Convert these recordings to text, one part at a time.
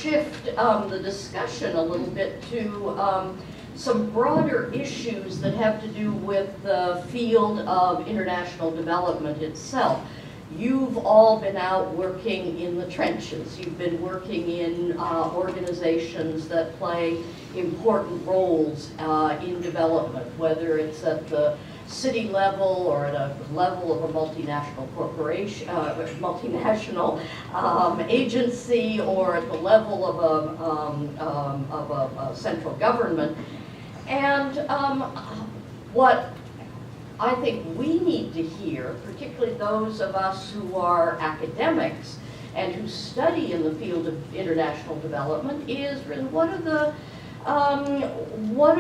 shift the discussion a little bit to some broader issues that have to do with the field of international development itself. You've all been out working in the trenches. You've been working in organizations that play important roles in development, whether it's at the city level or at a level of a multinational corporation, multinational agency, or at the level of a central government. And what I think we need to hear, particularly those of us who are academics and who study in the field of international development, is really what are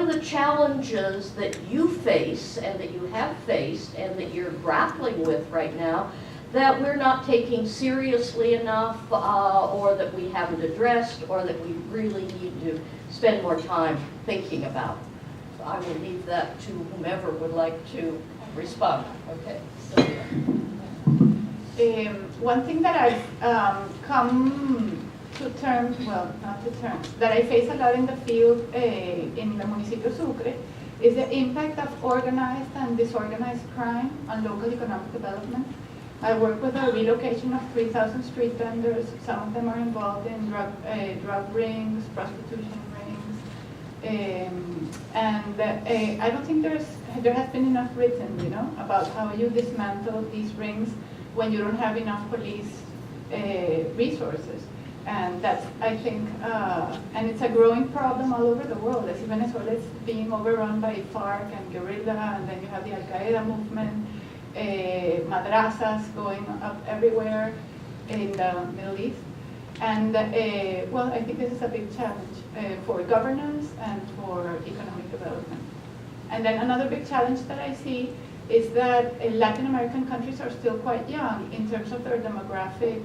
the challenges that you face and that you have faced and that you're grappling with right now that we're not taking seriously enough, or that we haven't addressed, or that we really need to spend more time thinking about? I will leave that to whomever would like to respond. Okay, Sylvia. One thing that I've come to terms, well, not to terms, that I face a lot in the field in the Municipio Sucre is the impact of organized and disorganized crime on local economic development. I work with a relocation of 3,000 street vendors. Some of them are involved in drug rings, prostitution rings. I don't think there has been enough written, about how you dismantle these rings when you don't have enough police resources. And that's, I think, and it's a growing problem all over the world. I see Venezuela is being overrun by FARC and guerrilla, and then you have the Al-Qaeda movement, madrasas going up everywhere in the Middle East. And well, I think this is a big challenge for governance and for economic development. And then another big challenge that I see is that Latin American countries are still quite young in terms of their demographic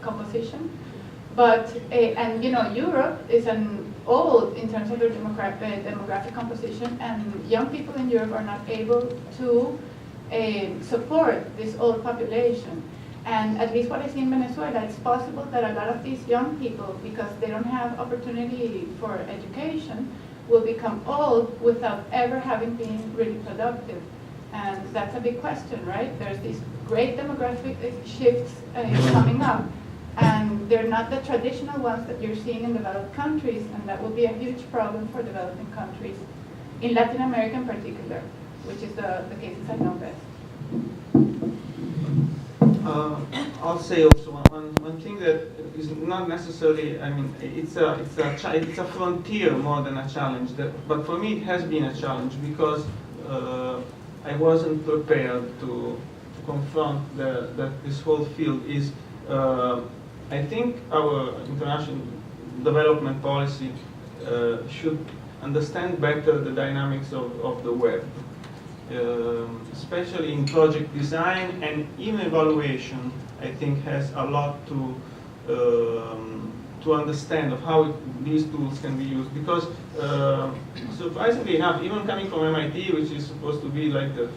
composition. But, and Europe is old in terms of their demographic composition, and young people in Europe are not able to support this old population. And at least what I see in Venezuela, it's possible that a lot of these young people, because they don't have opportunity for education, will become old without ever having been really productive. And that's a big question, right? There's these great demographic shifts coming up, and they're not the traditional ones that you're seeing in developed countries, and that will be a huge problem for developing countries, in Latin America in particular, which is the cases I know best. I'll say also one thing that is not necessarily, I mean, it's a frontier more than a challenge. But for me, it has been a challenge because I wasn't prepared to confront that this whole field is. I think our international development policy should understand better the dynamics of the web. Especially in project design and even evaluation, I think has a lot to understand of how these tools can be used. Because surprisingly enough, even coming from MIT, which is supposed to be like the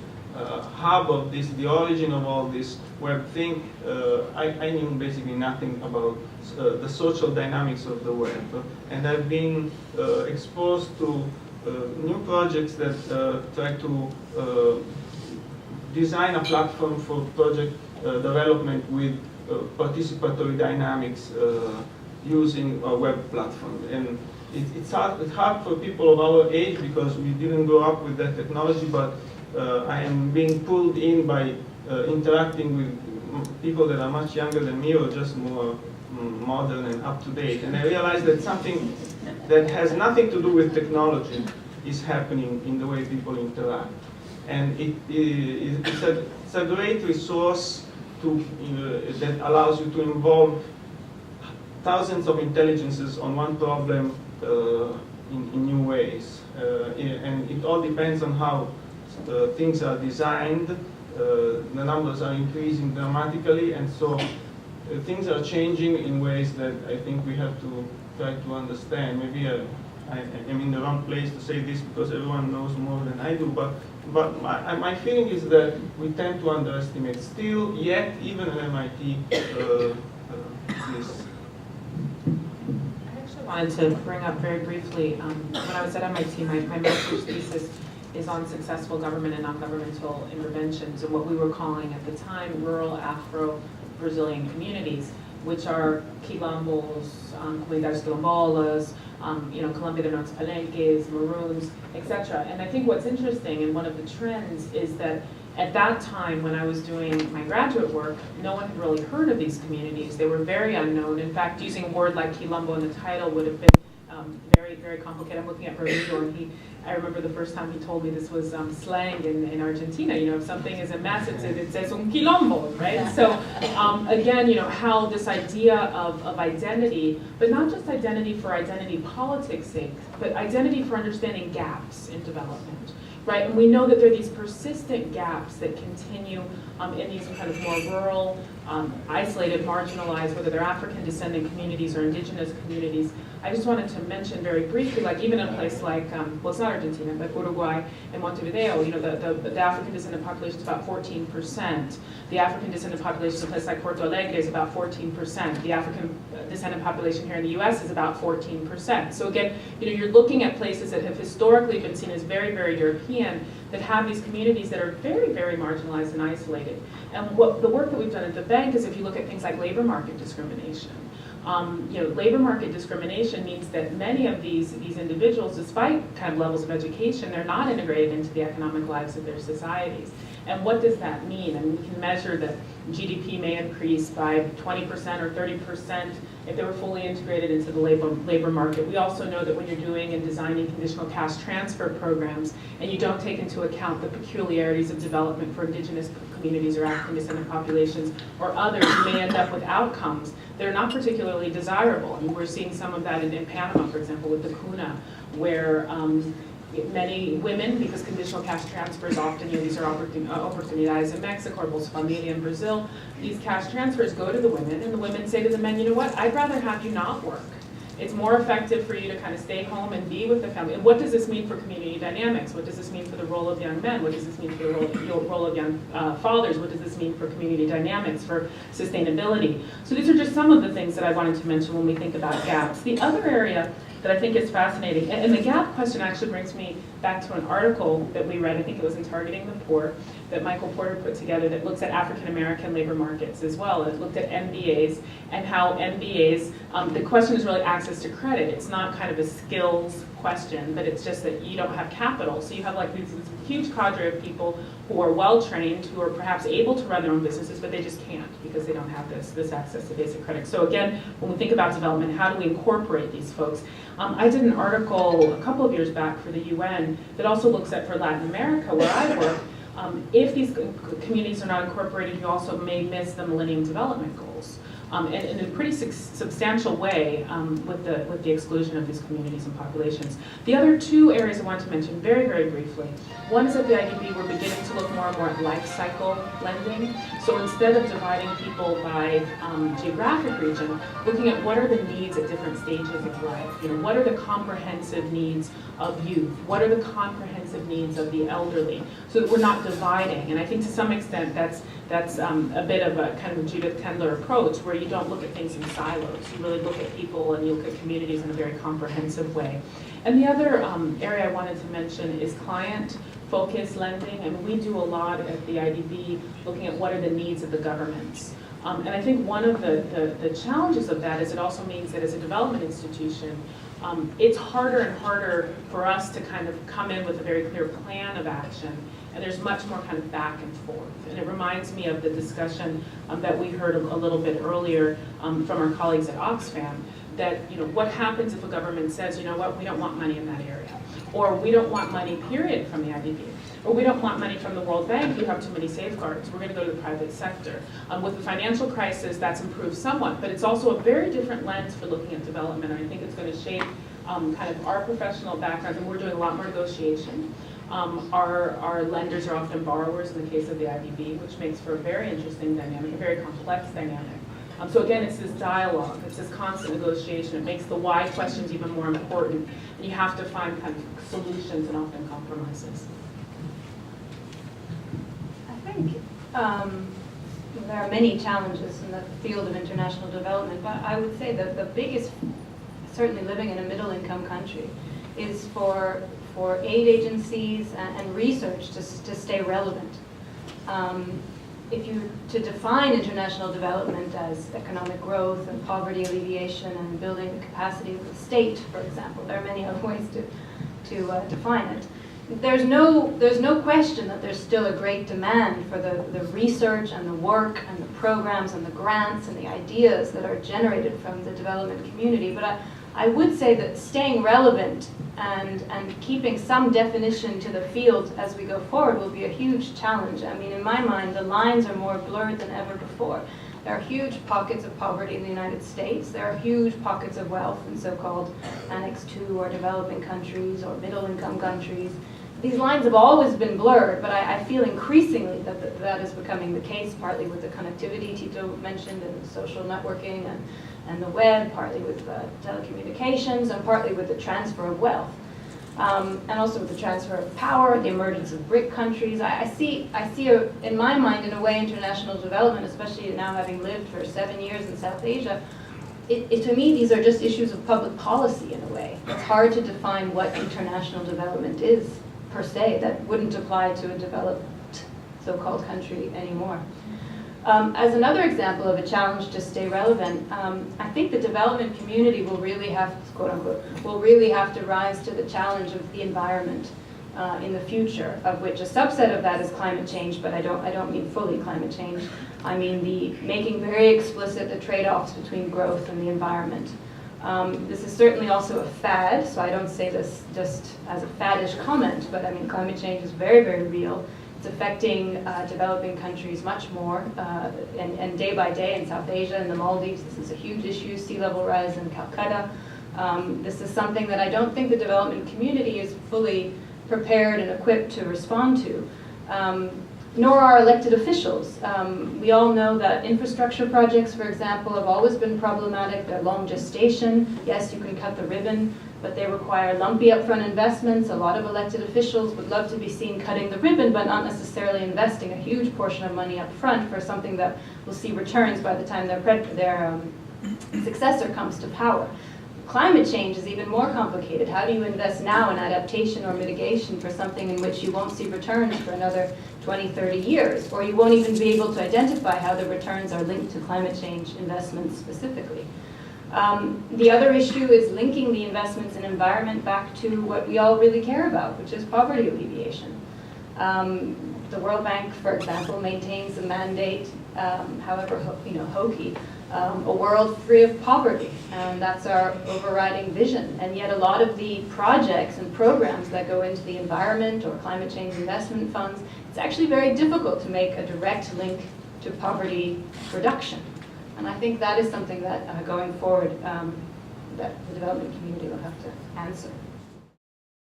hub of this, the origin of all this web thing, I knew basically nothing about the social dynamics of the web. And I've been exposed to new projects that try to design a platform for project development with participatory dynamics using a web platform. And it's hard for people of our age because we didn't grow up with that technology, but I am being pulled in by interacting with people that are much younger than me or just more modern and up to date. And I realized that something that has nothing to do with technology is happening in the way people interact. And it's a great resource that allows you to involve thousands of intelligences on one problem in new ways. And it all depends on how things are designed. The numbers are increasing dramatically, and so things are changing in ways that I think we have to try to understand. Maybe I am in the wrong place to say this because everyone knows more than I do, but my feeling is that we tend to underestimate still, yet even at MIT, this. wanted to bring up very briefly, when I was at MIT, my master's thesis is on successful government and non-governmental interventions and what we were calling at the time rural Afro-Brazilian communities, which are quilombos, comunidades quilombolas, Colombia de Norte Palenques, Maroons, etc. And I think what's interesting and one of the trends is that at that time when I was doing my graduate work, no one had really heard of these communities. They were very unknown. In fact, using a word like quilombo in the title would have been very, very complicated. I'm looking at Rodrigo, and I remember the first time he told me this was slang in Argentina. If something is a mess, it says un quilombo, right? So again, how this idea of identity, but not just identity for identity politics' sake, but identity for understanding gaps in development, right? And we know that there are these persistent gaps that continue in these kind of more rural, isolated, marginalized, whether they're African descendant communities or indigenous communities. I just wanted to mention very briefly, like even in a place like, well, it's not Argentina, but Uruguay and Montevideo, the African descendant population is about 14%. The African descendant population in a place like Porto Alegre is about 14%. The African descendant population here in the US is about 14%. So again, you're looking at places that have historically been seen as very, very European, that have these communities that are very, very marginalized and isolated. And the work that we've done at the bank is if you look at things like labor market discrimination. Labor market discrimination means that many of these individuals, despite kind of levels of education, they're not integrated into the economic lives of their societies. And what does that mean? I mean, we can measure that GDP may increase by 20% or 30% if they were fully integrated into the labor market. We also know that when you're doing and designing conditional cash transfer programs and you don't take into account the peculiarities of development for indigenous communities or African descendant populations or others, you may end up with outcomes that are not particularly desirable. And we're seeing some of that in Panama, for example, with the CUNA, where many women, because conditional cash transfers often, these are oportunidades in Mexico or Bolsa Familia in Brazil, these cash transfers go to the women, and the women say to the men, you know what, I'd rather have you not work. It's more effective for you to kind of stay home and be with the family. And what does this mean for community dynamics? What does this mean for the role of young men? What does this mean for the role of young fathers? What does this mean for community dynamics, for sustainability? So these are just some of the things that I wanted to mention when we think about gaps. The other area that I think is fascinating, and the gap question actually brings me back to an article that we read, I think it was in Targeting the Poor, that Michael Porter put together that looks at African American labor markets as well. It looked at MBAs and how MBAs, the question is really access to credit. It's not kind of a skills question, but it's just that you don't have capital. So you have like this huge cadre of people who are well trained, who are perhaps able to run their own businesses, but they just can't because they don't have this access to basic credit. So again, when we think about development, how do we incorporate these folks? I did an article a couple of years back for the UN that also looks at for Latin America, where I work, if these communities are not incorporated, you also may miss the Millennium Development Goals. And in a pretty substantial way with the exclusion of these communities and populations. The other two areas I wanted to mention very, very briefly. One is at the IDB, we're beginning to look more and more at life cycle lending. So instead of dividing people by geographic region, looking at what are the needs at different stages of life. What are the comprehensive needs of youth? What are the comprehensive needs of the elderly? So that we're not dividing. And I think to some extent that's a bit of a kind of a Judith Tendler approach where you don't look at things in silos. You really look at people and you look at communities in a very comprehensive way. And the other area I wanted to mention is client-focused lending. I mean, we do a lot at the IDB looking at what are the needs of the governments. And I think one of the challenges of that is it also means that as a development institution, it's harder and harder for us to kind of come in with a very clear plan of action. And there's much more kind of back and forth. And it reminds me of the discussion that we heard a little bit earlier from our colleagues at Oxfam, that what happens if a government says, you know what, we don't want money in that area. Or we don't want money, period, from the IDB. Or we don't want money from the World Bank, you have too many safeguards, we're going to go to the private sector. With the financial crisis, that's improved somewhat, but it's also a very different lens for looking at development, and I think it's going to shape kind of our professional background, and we're doing a lot more negotiation. Our lenders are often borrowers in the case of the IDB, which makes for a very interesting dynamic, a very complex dynamic. So again, it's this dialogue, it's this constant negotiation. It makes the why questions even more important, and you have to find kind of solutions and often compromises. I think there are many challenges in the field of international development, but I would say that the biggest certainly living in a middle-income country, is for aid agencies and research to stay relevant. If you to define international development as economic growth and poverty alleviation and building the capacity of the state, for example, there are many other ways to define it. There's no question that there's still a great demand for the research and the work and the programs and the grants and the ideas that are generated from the development community. But I would say that staying relevant and keeping some definition to the field as we go forward will be a huge challenge. I mean, in my mind, the lines are more blurred than ever before. There are huge pockets of poverty in the United States. There are huge pockets of wealth in so-called Annex II or developing countries or middle-income countries. These lines have always been blurred, but I feel increasingly that is becoming the case, partly with the connectivity Tito mentioned and social networking and the web, partly with telecommunications, and partly with the transfer of wealth. And also with the transfer of power, the emergence of BRIC countries. I see in my mind, in a way, international development, especially now having lived for 7 years in South Asia, to me, these are just issues of public policy in a way. It's hard to define what international development is, per se. That wouldn't apply to a developed so-called country anymore. As another example of a challenge to stay relevant, I think the development community will really have, quote unquote, will really have to rise to the challenge of the environment in the future, of which a subset of that is climate change, but I don't mean fully climate change. I mean the making very explicit the trade-offs between growth and the environment. This is certainly also a fad, so I don't say this just as a faddish comment, but I mean climate change is very, very real. It's affecting developing countries much more, and day by day in South Asia and the Maldives, this is a huge issue, sea level rise in Calcutta. This is something that I don't think the development community is fully prepared and equipped to respond to, nor are elected officials. We all know that infrastructure projects, for example, have always been problematic. They're long gestation. Yes, you can cut the ribbon, but they require lumpy upfront investments. A lot of elected officials would love to be seen cutting the ribbon, but not necessarily investing a huge portion of money up front for something that will see returns by the time their successor comes to power. Climate change is even more complicated. How do you invest now in adaptation or mitigation for something in which you won't see returns for another 20, 30 years, or you won't even be able to identify how the returns are linked to climate change investments specifically? The other issue is linking the investments in environment back to what we all really care about, which is poverty alleviation. The World Bank, for example, maintains a mandate, however hokey, a world free of poverty, and that's our overriding vision. And yet a lot of the projects and programs that go into the environment or climate change investment funds, it's actually very difficult to make a direct link to poverty reduction. And I think that is something that going forward, that the development community will have to answer.